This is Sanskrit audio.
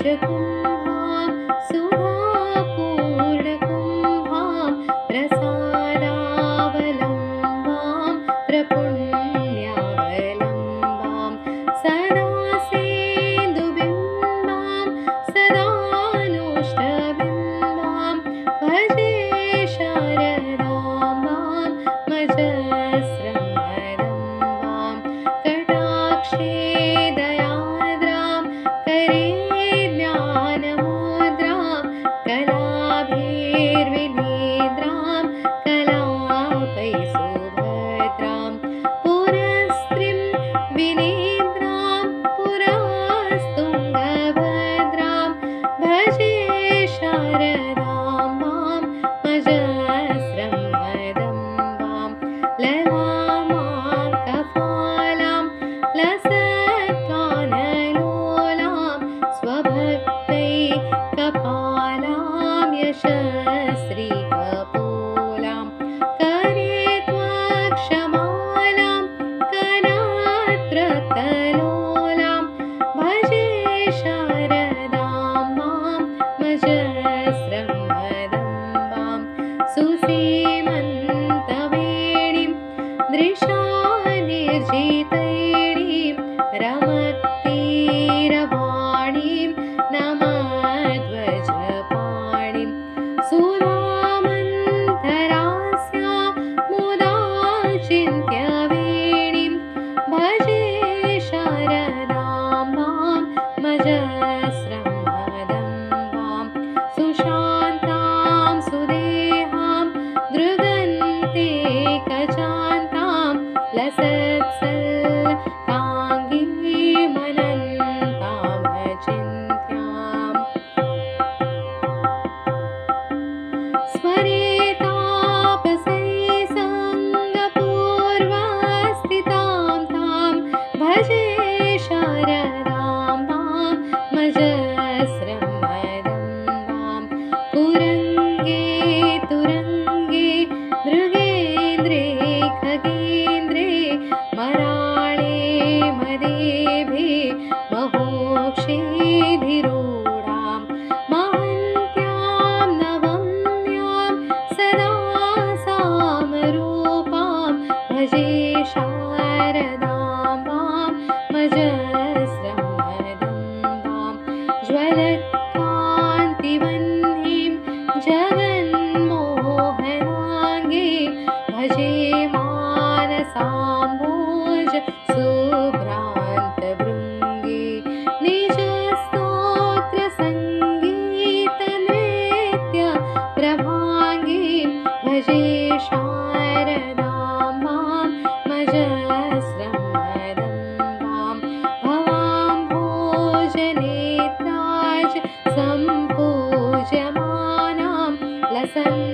राजकुम्भां सुधापूर्णकुम्भां प्रसादावलम्बां प्रपुण्यावलम्बां सदा सेन्दुबिम्बां सदानुष्टबिम्बां भजे शारदाम्बां मजस्रमदम्बां कटाक्षे दयाद्रां करे ज्ञानमुद्रां कलाभिर्विनिद्रां कलापै सुभद्रां पुरस्त्रीं विनिद्रां पुरस्तुङ्गभद्रां भजे शारदाम्बां मजस्रमदम्बां ललामां कपालां लसत्कानलोलां स्वभक्तै कपालां यशस्श्रीकपोलां करे त्वक्षमालां कनत्रतलोलां भजे शारदाम्बां मजस्रमदम्बां सुसीमन्तवेणीं दृशानिर्जितैणीं रमक्तीरवाणीं नमध्वजपाणिं सुधामन्तरास्यां मुदा चिन्त्यवेणीं भजे शारदाम्बां मजस्रमदम्बां सुशान्तां सुदेहां दृगन्तेकचान्तां लसत्सल्लाङ्गीमनन्तामचिन्त्याम् स्मरेतापसै सङ्गपूर्वस्थितां तां भजे शारदाम्बां मजस्रमदम्बां कुरङ्गे तुरङ्गे मृगेन्द्रे खगेन्द्रे मराळे मदेभे महोक्षेधिरूढां महन्त्यां नवम्यां सदा सामरूपां भजे शारदाम्बां मजस्रमदम्बां ज्वलत्कान्तिवह्निं जगन्मोहनाङ्गे भजे मानसाम्भोज शुभ्रान्तभृङ्गे निजस्तोत्रसङ्गीतनृत्य प्रभाङ्गे भजे शारदाम्बां मजस्रमदम्बां भवाम्भोजनेत्राज सम्पूज्यमानां लसन्